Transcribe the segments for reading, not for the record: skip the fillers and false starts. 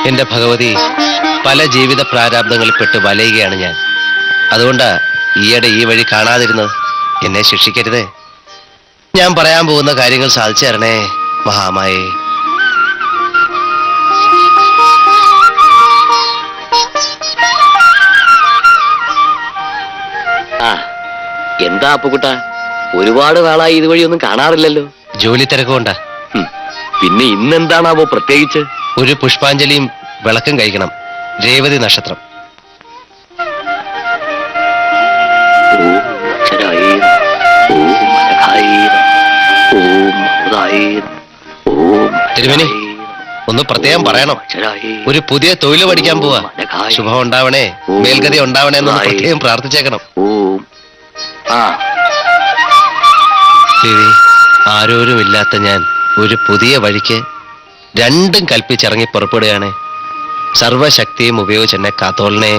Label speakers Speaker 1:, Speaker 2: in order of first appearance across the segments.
Speaker 1: എന്റെ ഭഗവതി, പല ജീവിത പ്രാരാബ്ദങ്ങളിൽപ്പെട്ട് വലയുകയാണ് ഞാൻ. അതുകൊണ്ടാ ഈയിടെ ഈ വഴി കാണാതിരുന്നത്. എന്നെ ശിക്ഷിക്കരുതേ. ഞാൻ പറയാൻ പോകുന്ന കാര്യങ്ങൾ സാധിച്ചു തരണേ മഹാമായേ.
Speaker 2: എന്താ അപ്പുകുട്ട, ഒരുപാട് നാളായി ഇതുവഴിയൊന്നും കാണാറില്ലല്ലോ.
Speaker 1: ജോലി തിരക്കുകൊണ്ടാ.
Speaker 2: പിന്നെ ഇന്നെന്താണാവോ പ്രത്യേകിച്ച്?
Speaker 1: ഒരു പുഷ്പാഞ്ജലിയും വിളക്കും കഴിക്കണം. രേവതി നക്ഷത്രം. തിരുമേനി, ഒന്ന് പ്രത്യേകം പറയണം. ഒരു പുതിയ തൊഴിൽ പഠിക്കാൻ പോവാ. ശുഭം ഉണ്ടാവണേ, മേൽഗതി ഉണ്ടാവണേ എന്നൊന്ന് പ്രത്യേകം പ്രാർത്ഥിച്ചേക്കണം. ദേവി, ആരോരുമില്ലാത്ത ഞാൻ ഒരു പുതിയ വഴിക്ക് രണ്ടും കൽപ്പിച്ചിറങ്ങി പുറപ്പെടുകയാണ്. സർവശക്തിയും ഉപയോഗിച്ച് എന്നെ കാത്തോളണേ.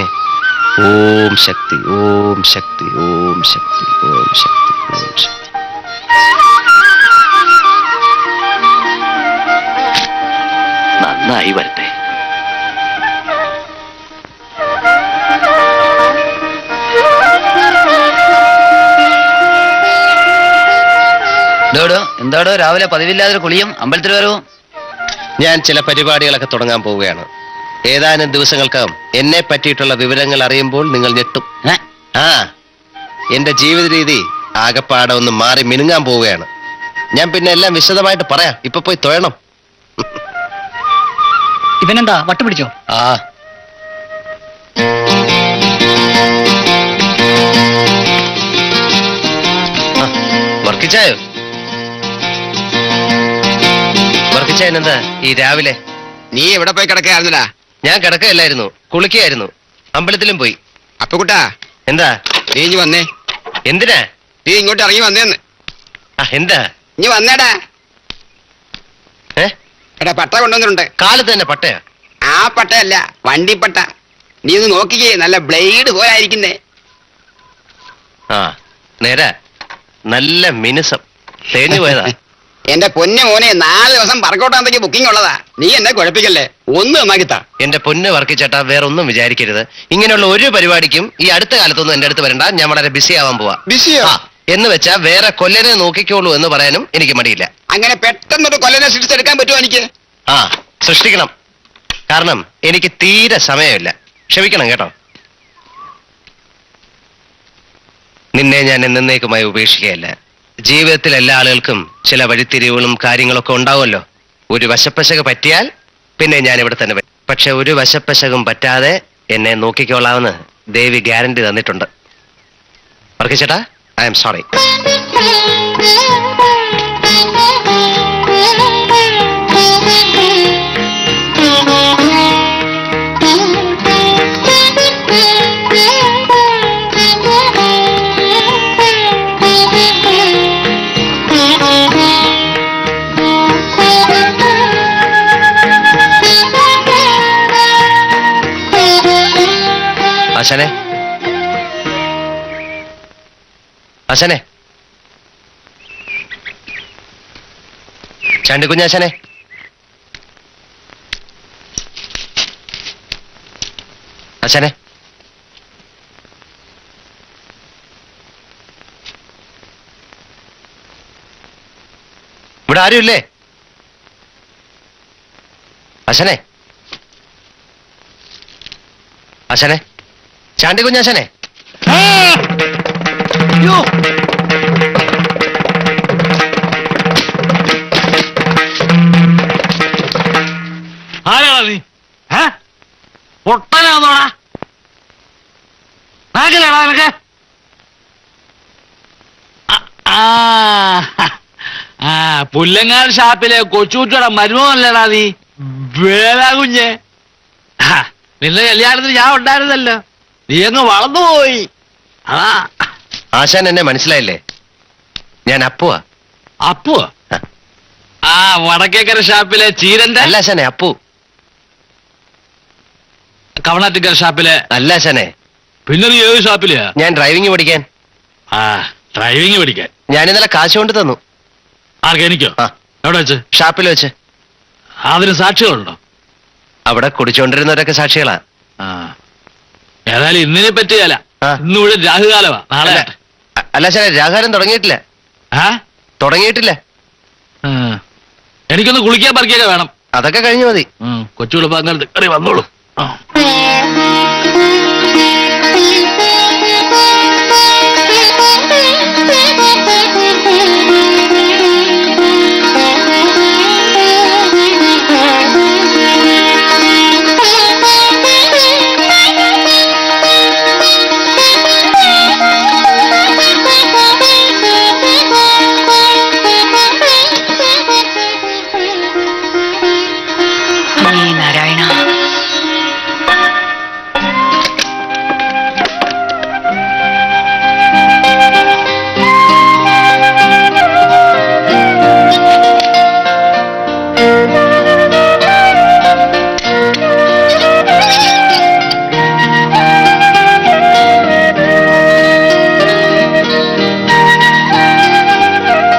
Speaker 1: ഓം ശക്തി, ഓം ശക്തി, ഓം ശക്തി, ഓം ശക്തി, ഓം ശക്തി.
Speaker 2: നന്നായി വരട്ടെ.
Speaker 3: എന്താടോ രാവിലെ പതിവില്ലാതെ കുളിയും അമ്പലത്തിൽ വരവും?
Speaker 1: ഞാൻ ചില പരിപാടികളൊക്കെ തുടങ്ങാൻ പോവുകയാണ്. ഏതാനും ദിവസങ്ങൾക്കകം എന്നെ പറ്റിയിട്ടുള്ള വിവരങ്ങൾ അറിയുമ്പോൾ നിങ്ങൾ ഞെട്ടും. എന്റെ ജീവിത രീതി ആകെപ്പാടെ ഒന്ന് മാറി മിനുങ്ങാൻ പോവുകയാണ്. ഞാൻ പിന്നെ എല്ലാം വിശദമായിട്ട് പറയാം. ഇപ്പൊ പോയി തൊഴണം.
Speaker 3: ഇവനെന്താ വട്ടു പിടിച്ചോ?
Speaker 1: വർക്കിച്ചായോ? വർക്കിച്ചായനെന്താ ഈ രാവിലെ?
Speaker 4: നീ എവിടെ പോയി കിടക്കുകയായിരുന്നടാ?
Speaker 1: ഞാൻ കിടക്കുകയല്ലായിരുന്നു, കുളിക്കുകയായിരുന്നു. അമ്പലത്തിലും പോയി.
Speaker 4: അപ്പുകുട്ടാ,
Speaker 1: എന്താ?
Speaker 4: നീ ഇഞ്ഞ് വന്നേ.
Speaker 1: എന്തിനാ?
Speaker 4: നീ ഇങ്ങോട്ട് ഇറങ്ങി വന്നേന്ന്.
Speaker 1: എന്താ?
Speaker 4: നീ വന്നേടാ. എടാ, പട്ട കൊണ്ടുവന്നിട്ടുണ്ട്.
Speaker 1: കാലത്ത് തന്നെ പട്ടയാ?
Speaker 4: ആ പട്ടയല്ല, വണ്ടിപ്പട്ട. നീ ഒന്ന് നോക്കിക്കേ, നല്ല ബ്ലേഡ് പോലായിരിക്കുന്നേ.
Speaker 1: നേരാ, നല്ല മിനുസം. തേഞ്ഞു പോയതാ.
Speaker 4: എന്റെ പൊന്നു മോനെ, 4 ദിവസം പറക്കോട്ടാന്തേക്ക് ബുക്കിംഗ് ഉള്ളതാ. നീ എന്നെ കുഴപ്പിക്കല്ലേ, ഒന്ന് നന്നാക്കിത്താ.
Speaker 1: എന്റെ പൊന്ന് വർക്കിച്ചേട്ടാ, വേറെ ഒന്നും വിചാരിക്കരുത്. ഇങ്ങനെയുള്ള ഒരു പരിപാടിക്കും ഈ അടുത്ത കാലത്തൊന്നും എന്റെ അടുത്ത് വരണ്ട. ഞാൻ വളരെ ബിസി ആവാൻ പോവാ.
Speaker 4: ബിസിയോ?
Speaker 1: എന്ന് വെച്ചാ വേറെ കൊല്ലനെ നോക്കിക്കോളൂ എന്ന് പറയാനും എനിക്ക് മടിയില്ല.
Speaker 4: അങ്ങനെ പെട്ടെന്നൊരു കൊല്ലനെ സൃഷ്ടിച്ചെടുക്കാൻ പറ്റുമോ എനിക്ക്?
Speaker 1: സൃഷ്ടിക്കണം. കാരണം എനിക്ക് തീരെ സമയമില്ല. ക്ഷമിക്കണം കേട്ടോ. നിന്നെ ഞാൻ എന്നേക്കുമായി ഉപേക്ഷിക്കുകയല്ല. ജീവിതത്തിൽ എല്ലാ ആളുകൾക്കും ചില വഴിത്തിരിവുകളും കാര്യങ്ങളൊക്കെ ഉണ്ടാവുമല്ലോ. ഒരു വശപ്പശക പറ്റിയാൽ പിന്നെ ഞാൻ ഇവിടെ തന്നെ വരും. പക്ഷെ ഒരു വശപ്പശകും പറ്റാതെ എന്നെ നോക്കിക്കോളാമെന്ന് ദേവി ഗ്യാരണ്ടി തന്നിട്ടുണ്ട്. വർക്കിച്ചേട്ടാ, ഐ എം സോറി. ആശാനെ, ആശാനെ, ചാണ്ടിക്കുഞ്ഞാശാനെ, ആശാനെ, ഇവിടെ ആരുമില്ലേ? ആശാനെ, ആശാനെ, ചാണ്ടിക്കുഞ്ഞാശാനെ.
Speaker 5: ആരാടാ നീ? പൊട്ടനാന്നോടാ? നാക്കിലാടാ നിനക്ക്? പുല്ലങ്ങാട് ഷാപ്പിലെ കൊച്ചുകുട്ടിയുടെ മരുമോനല്ലേടാ നീ? വേലാ കുഞ്ഞ്. നിന്റെ കല്യാണത്തിന് ഞാൻ ഉണ്ടായിരുന്നല്ലോ. നീ അങ്ങ് വളർന്നുപോയി.
Speaker 1: ആശാൻ എന്നെ മനസ്സിലായില്ലേ? ഞാൻ അപ്പുവാ.
Speaker 5: അപ്പുവാ? വടക്കേക്കര ഷാപ്പിലെ ചീരന്റെ
Speaker 1: അല്ല ആശാനെ, അപ്പു.
Speaker 5: കവണാറ്റിക്കര ഷാപ്പിലെ
Speaker 1: അല്ല ആശാനെ.
Speaker 5: പിന്നെ നീ ഏത് ഷാപ്പിലെയാ?
Speaker 1: ഞാൻ ഡ്രൈവിംഗ് പഠിക്കാൻ.
Speaker 5: ഡ്രൈവിംഗ് പഠിക്കാൻ
Speaker 1: ഞാൻ ഇന്നലെ കാശ് കൊണ്ട് തന്നു.
Speaker 5: ആർക്ക്? എനിക്കോ? എവിടെ വെച്ച്?
Speaker 1: ഷാപ്പിൽ വെച്ച്.
Speaker 5: അതിന് സാക്ഷികളുണ്ടോ?
Speaker 1: അവിടെ കുടിച്ചോണ്ടിരുന്നവരൊക്കെ സാക്ഷികളാ.
Speaker 5: ആ ഏതായാലും ഇന്നിനെ പറ്റിയല്ല.
Speaker 1: ആ.
Speaker 5: ഇന്നിവിടെ രാഹുകാലമാ. നാളെ
Speaker 1: അല്ല ശരി, രാഘവൻ തുടങ്ങിയിട്ടില്ല.
Speaker 5: ആ
Speaker 1: തുടങ്ങിയിട്ടില്ല.
Speaker 5: ആ. എനിക്കൊന്ന് കുളിക്കാൻ പറിക്കൊക്കെ വേണം.
Speaker 1: അതൊക്കെ കഴിഞ്ഞു മതി.
Speaker 5: കൊച്ചുകൂടെ പങ്കെടുത്ത് കറി വന്നോളൂ. ആ.
Speaker 3: നാരായണ.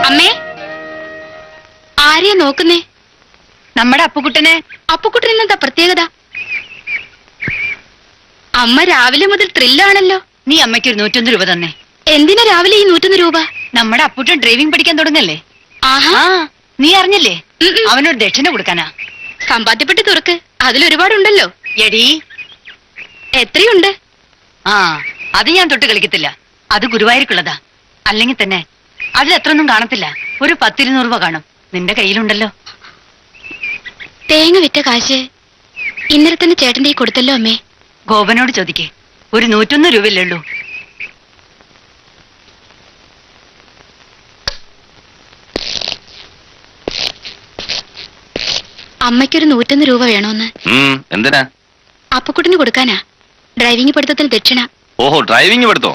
Speaker 6: അമ്മേ, ആരെയാ നോക്കുന്നേ?
Speaker 3: നമ്മുടെ അപ്പുകുട്ടനെ.
Speaker 6: അപ്പുക്കുട്ടന് എന്താ പ്രത്യേകത? അമ്മ രാവിലെ മുതൽ ത്രില്ലാണല്ലോ.
Speaker 3: നീ അമ്മയ്ക്ക് ഒരു 101 രൂപ തന്നെ.
Speaker 6: എന്തിനാ രാവിലെ ഈ 101 രൂപ?
Speaker 3: നമ്മുടെ അപ്പുട്ടൻ ഡ്രൈവിംഗ് പഠിക്കാൻ തുടങ്ങല്ലേ.
Speaker 6: ആഹാ,
Speaker 3: ആ നീ അറിഞ്ഞില്ലേ?
Speaker 6: ഉം, ഉം.
Speaker 3: അവനോട് ദക്ഷിണ കൊടുക്കാനാ.
Speaker 6: സമ്പാദ്യപ്പെട്ട് തുറക്ക്, അതിലൊരുപാടുണ്ടല്ലോ.
Speaker 3: എടീ,
Speaker 6: എത്രയുണ്ട്?
Speaker 3: ആ അത് ഞാൻ തൊട്ട് കളിക്കത്തില്ല. അത് ഗുരുവായൂർക്കുള്ളതാ. അല്ലെങ്കിൽ തന്നെ അതിൽ എത്രയൊന്നും കാണത്തില്ല. ഒരു 10-200 രൂപ കാണും. നിന്റെ കയ്യിലുണ്ടല്ലോ.
Speaker 6: തേങ്ങ വിറ്റ കാശ് ഇന്നലെ തന്നെ ചേട്ടന്റെ കൊടുത്തല്ലോ അമ്മേ.
Speaker 3: ഗോപനോട് ചോദിക്കേ. ഒരു 101 രൂപയല്ലേ ഉള്ളൂ.
Speaker 6: അമ്മയ്ക്കൊരു 101 രൂപ വേണോന്ന്.
Speaker 2: എന്തിനാ?
Speaker 6: അപ്പുക്കുട്ടന് കൊടുക്കാനാ. ഡ്രൈവിംഗ് പഠിത്തത്തിന് ദക്ഷിണ.
Speaker 2: ഓഹോ, ഡ്രൈവിംഗ് പഠിത്തോ?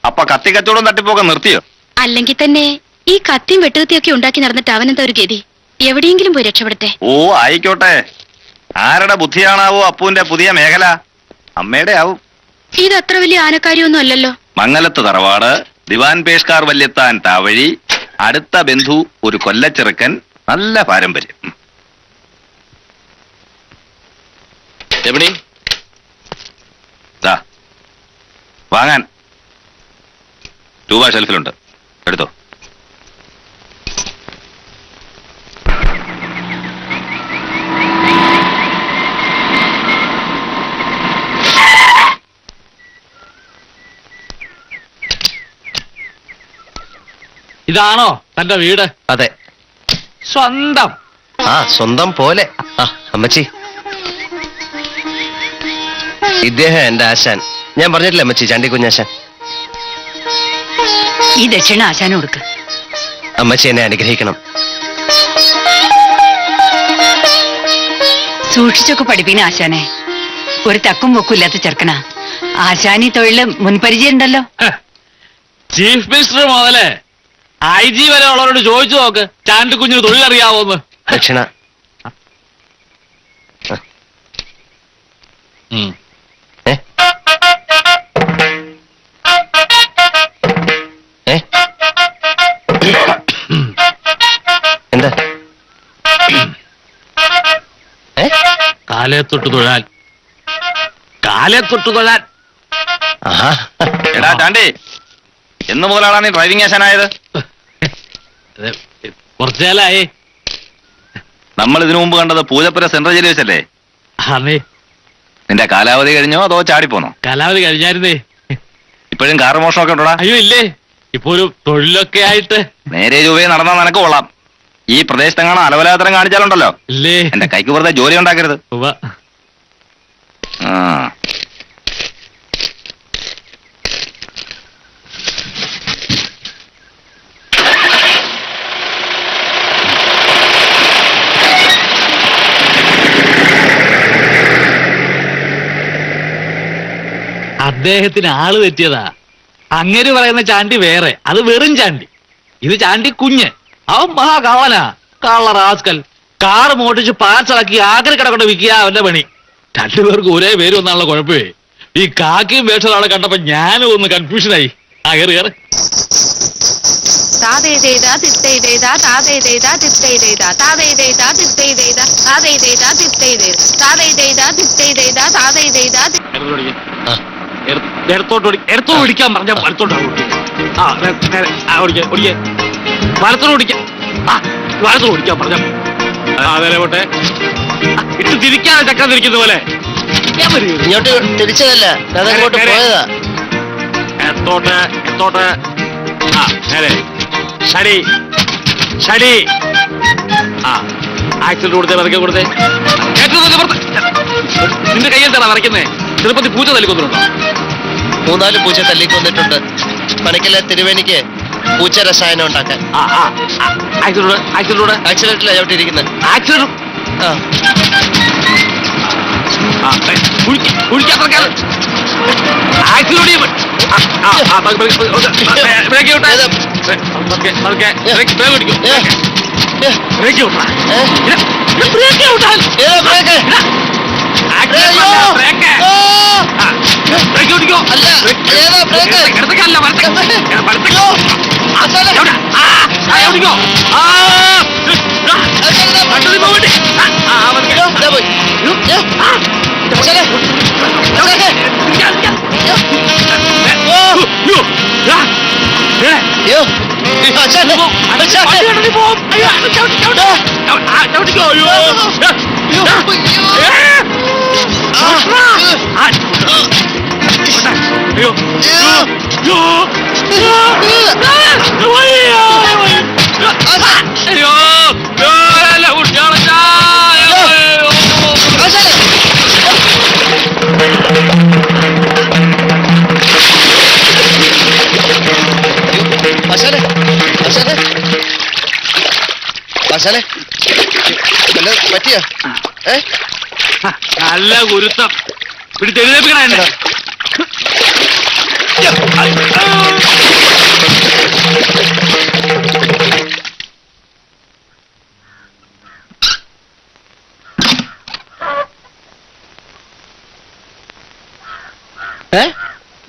Speaker 2: അപ്പൊ കത്തി കച്ചവടം തട്ടിപ്പോക്കെ നിർത്തിയോ?
Speaker 6: അല്ലെങ്കിൽ തന്നെ ഈ കത്തിയും വെട്ടുകത്തിയൊക്കെ ഉണ്ടാക്കി നടന്നിട്ട് അവനെന്താ ഒരു ഗതി? എവിടെയെങ്കിലും പോയി രക്ഷപ്പെടട്ടെ.
Speaker 2: ഓ ആയിക്കോട്ടെ. ആരുടെ ബുദ്ധിയാണാവോ അപ്പുവിന്റെ പുതിയ മേഖല? അമ്മയുടെ ആവും.
Speaker 6: ഇത് അത്ര വലിയ ആനക്കാരിയൊന്നും അല്ലല്ലോ.
Speaker 2: മംഗലത്ത് തറവാട്, ദിവാൻ പേഷ്കാർ വല്യത്താൻ താവഴി, അടുത്ത ബന്ധു ഒരു കൊല്ലച്ചെറുക്കൻ, നല്ല പാരമ്പര്യം. എവിടെ വാങ്ങാൻ രൂപ ഷെൽഫിലുണ്ട്, എടുത്തോ.
Speaker 5: ഇതാണോ തന്റെ വീട്?
Speaker 1: അതെ.
Speaker 5: സ്വന്തം?
Speaker 1: ആ സ്വന്തം പോലെ. ആ അമ്മച്ചി, ഇദ്ദേഹം എന്റെ ആശാൻ. ഞാൻ പറഞ്ഞിട്ടില്ല അമ്മച്ചി, ചാണ്ടി കുഞ്ഞാശാൻ.
Speaker 3: ഈ ദക്ഷിണ ആശാന് കൊടുക്ക്.
Speaker 1: അമ്മച്ചി എന്നെ അനുഗ്രഹിക്കണം.
Speaker 3: സൂക്ഷിച്ചൊക്കെ പഠിപ്പിക്കുന്ന ആശാനെ. ഒരു തക്കും പൊക്കും ഇല്ലാത്ത ചെറുക്കനാ. ആശാനി തൊഴില് മുൻപരിചയം ഉണ്ടല്ലോ.
Speaker 5: ചീഫ് മിനിസ്റ്റർ മുതലേ IG വരെ ഉള്ളവരോട് ചോദിച്ചു നോക്ക്, ചാണ്ടി കുഞ്ഞിന് തൊഴിലറിയാവോന്ന്.
Speaker 1: ദക്ഷിണ. ഏ? ഏ? എന്താ? ഏ?
Speaker 5: കാലേ തൊട്ട് തൊഴാൻ, കാലേ തൊട്ട് തൊഴാൻ.
Speaker 1: ആഹാ.
Speaker 2: എടാ ചാണ്ടി, എന്ന് മുതലാണ് നീ ഡ്രൈവിംഗ് ആശാനായത്?
Speaker 5: കുറച്ചാലായി.
Speaker 2: നമ്മൾ ഇതിനു മുമ്പ് കണ്ടത് പൂജപ്പുര സെൻട്രൽ ജയിലിൽ വെച്ചല്ലേ?
Speaker 5: അന്നേ
Speaker 2: നിന്റെ കാലാവധി കഴിഞ്ഞോ അതോ ചാടിപ്പോന്നോ?
Speaker 5: കാലാവധി കഴിഞ്ഞായിരുന്നേ.
Speaker 2: ഇപ്പോഴും കാറ് മോഷണമൊക്കെ ഉണ്ടോടാ?
Speaker 5: അയ്യോ ഇല്ലേ, ഇപ്പൊ ഒരു തൊഴിലൊക്കെ ആയിട്ട്.
Speaker 2: നേരെ ചൊവ്വേ നടന്നാൽ നിനക്ക് കൊള്ളാം. ഈ പ്രദേശത്തെങ്ങാണോ അലവലാതരം കാണിച്ചാലുണ്ടല്ലോ,
Speaker 5: ഇല്ലേ?
Speaker 2: എന്റെ കൈക്ക് വെറുതെ ജോലി ഉണ്ടാക്കരുത്.
Speaker 5: ഉവ്വ.
Speaker 2: ആ
Speaker 5: അദ്ദേഹത്തിന് ആള് തെറ്റിയതാ. അങ്ങേര് പറയുന്ന ചാണ്ടി വേറെ, അത് വെറും ചാണ്ടി. ഇത് ചാണ്ടി കുഞ്ഞ്, അവൻ മഹാകവനാ. കള്ള റാസ്കൽ. കാറ് മോട്ടിച്ച് പാർസലാക്കി ആഗ്രഹ കിടക്കൊണ്ട് വിൽക്കുക അവന്റെ പണി. രണ്ടുപേർക്ക് ഒരേ പേര് വന്നാണല്ലോ കുഴപ്പമേ. ഈ കാക്കിയും വേഷങ്ങളെ കണ്ടപ്പോ ഞാനും ഒന്ന് കൺഫ്യൂഷനായി. ആ കയറി കയറി.
Speaker 6: താതേ
Speaker 5: എടുത്തോട്ട് ഓടിക്കാൻ പറഞ്ഞ വലത്തോട്ടാണ് വലത്തോട് ഓടിക്കാം വലത്തോട് ഓടിക്കാൻ പറഞ്ഞ അതേലെ പോട്ടെ ഇട്ട് തിരിക്കാതെ ചക്രം തിരിക്കുന്ന പോലെ
Speaker 1: ഇങ്ങോട്ട് തിരിച്ചതല്ല അതങ്ങോട്ട് പോയതാ.
Speaker 5: എത്തോട്ട് നേരെ ഷടി ഷടി ആക്സിഡന്റ് കൊടുത്തേ വരയ്ക്കാൻ കൊടുത്തേ നിന്റെ കയ്യിൽ തരാ വരയ്ക്കുന്നേ ചെറുപ്പത്തിൽ പൂച്ച തല്ലിക്കൊന്നിട്ടുണ്ടോ?
Speaker 1: 3-4 പൂച്ച തല്ലിക്കൊന്നിട്ടുണ്ട്. പണിക്കലെ തിരുവേനിക്ക് പൂച്ച രസായനം ഉണ്ടാക്കാൻ. ആക്സിഡന്റിലാ ചവിട്ടിയിരിക്കുന്നത്. പറ്റിയ
Speaker 5: നല്ല ഗുരുത്വം പിടിച്ചെഴുതേപ്പിക്കണ എന്നെ.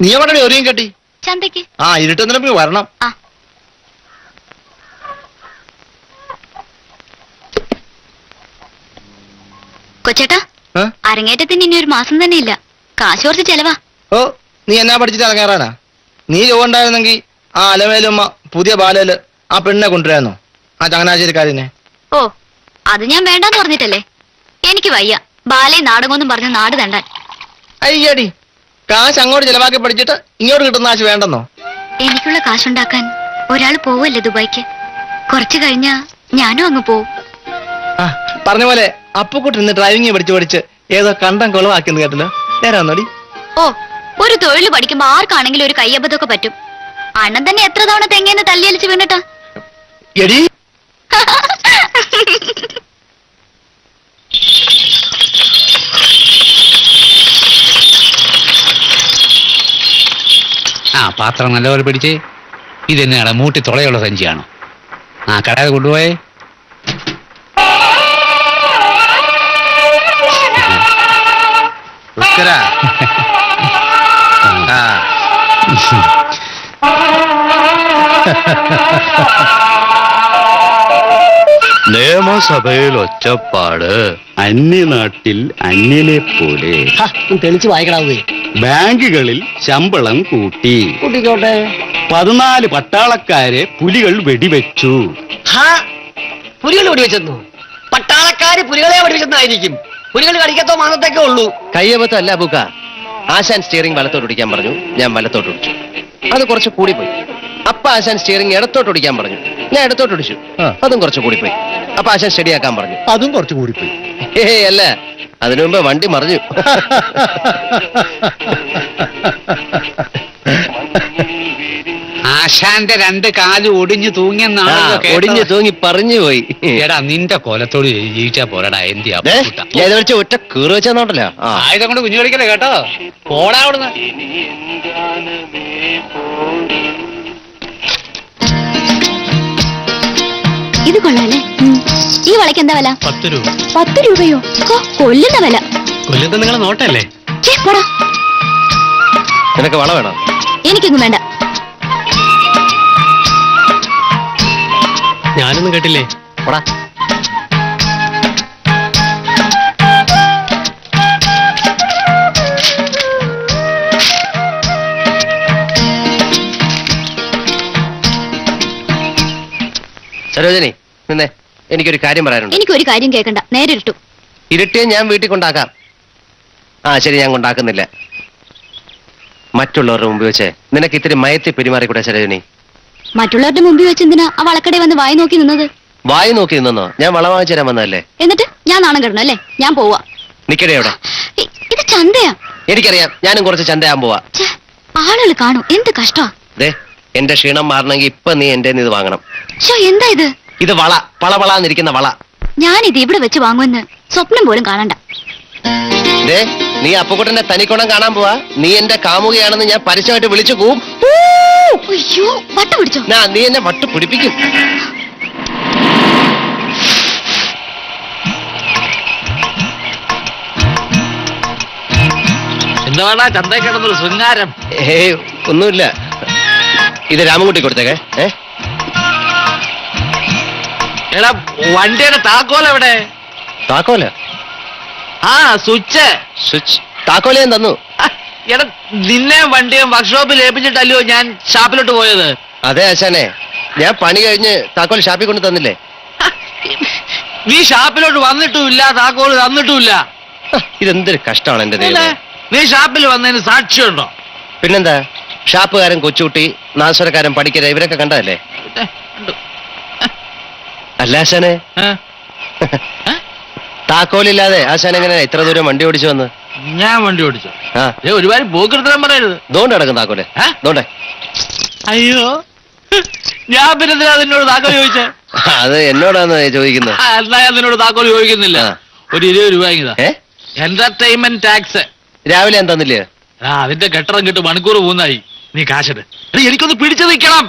Speaker 1: നീ അവിടെ ഒരിയും കെട്ടി
Speaker 6: ചന്തയ്ക്ക്
Speaker 1: ഇരുട്ടുന്നപ്പോ വരണം.
Speaker 6: കൊച്ചേട്ടാ അരങ്ങേറ്റത്തിന് ഇനി ഒരു മാസം തന്നെ ഇല്ല. കാശ് കുറച്ച് ചെലവാ.
Speaker 1: ഓ നീ എന്നാ പഠിച്ചിട്ട് ഇറങ്ങാറാനാ? നീ ഉണ്ടായിരുന്നെങ്കിൽ ആ അലമേലുമ്മ പുതിയ ബാലയില് ആ പെണ്ണെ കൊണ്ടുവരാന്നോ? ആ ചങ്ങനാശ്ശേരിക്കാരിനെ.
Speaker 6: ഓ അത് ഞാൻ വേണ്ടാന്ന് പറഞ്ഞിട്ടല്ലേ. എനിക്ക് വയ്യ ബാലയെ നാടകമൊന്നും പറഞ്ഞ് നാട് തണ്ടാൻ.
Speaker 1: അയ്യടി കാശ് അങ്ങോട്ട് ചെലവാക്കി പഠിച്ചിട്ട് ഇങ്ങോട്ട് കിട്ടുന്ന കാശ് വേണ്ടെന്നോ?
Speaker 6: എനിക്കുള്ള കാശുണ്ടാക്കാൻ ഒരാൾ പോവല്ലേ ദുബായിക്ക്. കുറച്ചു കഴിഞ്ഞാ ഞാനും അങ്ങ് പോവും.
Speaker 1: പറഞ്ഞ പോലെ അപ്പുക്കുട്ടി ഇന്ന് ഡ്രൈവിംഗ് പഠിച്ച് ഏതോ കണ്ടം കൊളവാക്കിയെന്ന് കേട്ടല്ലോ. നേരെ വന്നോടി.
Speaker 6: ഓ ഒരു തൊഴിൽ പഠിക്കുമ്പോ ആർക്കാണെങ്കിലും ഒരു കയ്യബദ്ധമൊക്കെ പറ്റും. അണ്ണൻ തന്നെ എത്ര തവണ തെങ്ങേന്ന് തല്ലിയലിച്ച് വീണിട്ടാ.
Speaker 1: എടി
Speaker 7: പാത്രം നല്ലപോലെ പിടിച്ച്. ഇതെന്നാണ് മൂട്ടി തുളയുള്ള സഞ്ചിയാണോ? കടയിൽ കൊണ്ടുപോയേ.
Speaker 1: നിയമസഭയിൽ ഒച്ചപ്പാട്.
Speaker 8: അന്യനാട്ടിൽ അന്യനെ പോലെ
Speaker 4: തെളിച്ച് വായിക്കണേ.
Speaker 8: ബാങ്കുകളിൽ ശമ്പളം കൂട്ടി.
Speaker 4: കൂട്ടിക്കോട്ടെ.
Speaker 8: 14 പട്ടാളക്കാരെ പുലികൾ വെടിവെച്ചു.
Speaker 4: പുലികൾ വെടിവെച്ചെന്നു? പട്ടാളക്കാര് പുലികളെ വെടിവെച്ചെന്നായിരിക്കും. പുലികൾ കടിക്കത്തോ മാസത്തേക്കേ ഉള്ളൂ.
Speaker 1: കയ്യബദ്ധം അല്ല ബുക്ക. ആശാൻ സ്റ്റിയറിംഗ് വലത്തോട്ട് ഓടിക്കാൻ പറഞ്ഞു, ഞാൻ വലത്തോട്ട് ഓടിച്ചു. അത് കുറച്ച് കൂടിപ്പോയി. അപ്പ ആശാൻ സ്റ്റിയറിംഗ് ഇടത്തോട്ട് ഓടിക്കാൻ പറഞ്ഞു, ഞാൻ ഇടത്തോട്ട് ഓടിച്ചു. അതും കുറച്ച് കൂടിപ്പോയി. അപ്പൊ ആശാൻ സ്റ്റഡിയാക്കാൻ പറഞ്ഞു,
Speaker 8: അതും കുറച്ച് കൂടിപ്പോയി.
Speaker 1: അല്ല, അതിനു മുമ്പ് വണ്ടി മറിഞ്ഞു.
Speaker 7: ആശാന്റെ 2 കാല് ഒടിഞ്ഞു തൂങ്ങിയെന്നാണല്ലോ.
Speaker 1: ഒടിഞ്ഞു തൂങ്ങി പറഞ്ഞു പോയി.
Speaker 7: എടാ നിന്റെ കൊലത്തോട് ജീവിച്ചാ പോരടാ. എന്തിയാ
Speaker 1: ഞാൻ വെച്ച ഒറ്റ കീറ് വെച്ചാന്നോട്ടല്ലോ.
Speaker 7: ആയുധം കൊണ്ട് കുഞ്ഞു കളിക്കല്ലേ കേട്ടോ. പോടാ അവിടുന്ന്.
Speaker 6: ഇത് കൊള്ളാല്ലേ? ഈ വളയ്ക്ക് എന്താ വില?
Speaker 5: 10 രൂപ.
Speaker 6: 10 രൂപയോ? കൊല്ലുന്ന വില.
Speaker 5: കൊല്ലത്ത് നിങ്ങൾ നോട്ടല്ലേ?
Speaker 1: നിനക്ക് വള വേണോ?
Speaker 6: എനിക്കൊന്നും വേണ്ട.
Speaker 5: ഞാനൊന്നും കേട്ടില്ലേ.
Speaker 1: സരോജിനി നിന്നെ എനിക്കൊരു കാര്യം പറയാനുണ്ട്.
Speaker 6: എനിക്കൊരു കാര്യം കേൾക്കണ്ട, നേരെ ഇട്ടു.
Speaker 1: ഇരുട്ടിയെ ഞാൻ വീട്ടിൽ കൊണ്ടാക്കാം. ആ ശരി, ഞാൻ കൊണ്ടാക്കുന്നില്ല. മറ്റുള്ളവരുടെ മുമ്പ് വെച്ച് നിനക്ക് ഇത്തിരി മയത്തി പെരുമാറിക്കൂടെ സരോജിനി?
Speaker 6: മറ്റുള്ളവരുടെ മുമ്പിൽ വെച്ച് എന്തിനാ ആ വളക്കടയിൽ വന്ന് വായി നോക്കി നിന്നത്?
Speaker 1: വായി നോക്കി നിന്നോ? ഞാൻ വള വാങ്ങിച്ചു തരാൻ വന്നതല്ലേ.
Speaker 6: എന്നിട്ട് ഞാൻ നാണം കിടന്നു അല്ലേ? ഞാൻ പോവാ.
Speaker 1: നിക്കടേ അവിടെ.
Speaker 6: ഇത് ചന്തയാ.
Speaker 1: എനിക്കറിയാം, ഞാനും കുറച്ച് ചന്തയാൻ പോവാ.
Speaker 6: ഛെ, ആളുകൾ കാണും. എന്ത് കഷ്ടമാ.
Speaker 1: ദേ, എന്റെ ക്ഷീണം മാറണമെങ്കിൽ ഇപ്പൊ നീ എന്റെ ഇത് വാങ്ങണം.
Speaker 6: എന്താ ഇത്?
Speaker 1: ഇത് വള, പളപളാന്നിരിക്കുന്ന വള.
Speaker 6: ഞാനിത് ഇവിടെ വെച്ച് വാങ്ങുമെന്ന് സ്വപ്നം പോലും കാണണ്ട.
Speaker 1: ദേ, നീ അപ്പുക്കുട്ടന്റെ തനിക്കുണം കാണാൻ പോവാ. നീ എന്റെ കാമുകയാണെന്ന് ഞാൻ പരസ്യമായിട്ട് വിളിച്ചു പോവും.
Speaker 6: അയ്യോ, വട്ട പിടിച്ചോ?
Speaker 1: നീ എന്നെ വട്ടു പിടിപ്പിക്കും.
Speaker 5: എന്താണ് ചന്തയിൽ കിടന്നൊരു ശൃംഗാരം?
Speaker 1: ഏയ് ഒന്നുമില്ല. ഇത് രാമൻകുട്ടി കൊടുത്തേക്കെ.
Speaker 5: എടാ, വണ്ടിയുടെ താക്കോൽ എവിടെ?
Speaker 1: താക്കോല്?
Speaker 5: ആ, സ്വിച്ച്.
Speaker 1: താക്കോല് ഞാൻ തന്നു.
Speaker 5: എടാ, നിന്നെ വണ്ടിയും വർക്ക്ഷോപ്പിൽ ഏൽപ്പിച്ചിട്ടല്ലയോ ഞാൻ ഷാപ്പിലോട്ട് പോയത്?
Speaker 1: അതെ ആശാനെ, ഞാൻ പണി കഴിഞ്ഞ് താക്കോൽ ഷാപ്പിൽ കൊണ്ട് തന്നില്ലേ?
Speaker 5: നീ ഷാപ്പിലോട്ട് വന്നിട്ടുമില്ല, താക്കോൽ തന്നിട്ടുമില്ല.
Speaker 1: ഇതെന്തൊരു കഷ്ടമാണ് എന്റെ ദൈവമേ.
Speaker 5: നീ ഷാപ്പിൽ വന്നതിന് സാക്ഷിയുണ്ടോ?
Speaker 1: പിന്നെന്താ, ഷാപ്പുകാരൻ കൊച്ചുകുട്ടി, നാശ്വരക്കാരൻ പഠിക്കര, ഇവരൊക്കെ കണ്ടതല്ലേ? അല്ല ആശാനെ, താക്കോലില്ലാതെ ആശാൻ എങ്ങനെ ഇത്ര ദൂരം വണ്ടി ഓടിച്ചു വന്ന്?
Speaker 5: ഞാൻ വണ്ടി ഓടിച്ചു.
Speaker 1: ആ,
Speaker 5: ഒരുപാട് പോക്കെടുത്താൻ പറയരുത്.
Speaker 1: ദോണ്ട് കിടക്കും താക്കോല്. ദോണ്ടേ.
Speaker 5: അയ്യോ, ഞാൻ പിന്നെ എന്തിനാ നിന്നോട് താക്കോൽ ചോദിച്ചേ?
Speaker 1: അത് എന്നോടാന്ന് ചോദിക്കുന്നത്.
Speaker 5: എന്നാ ഞാൻ നിന്നോട് താക്കോൽ ചോദിക്കുന്നില്ല. ഒരു 20 രൂപ ഇങ്ങതാ. Entertainment tax.
Speaker 1: രാവിലെ ഞാൻ തന്നില്ലേ?
Speaker 5: അതിന്റെ കെട്ടറം കിട്ട് മണിക്കൂർ മൂന്നായി. നീ കാശെട്. എനിക്കൊന്ന് പിടിച്ചു നിൽക്കണം.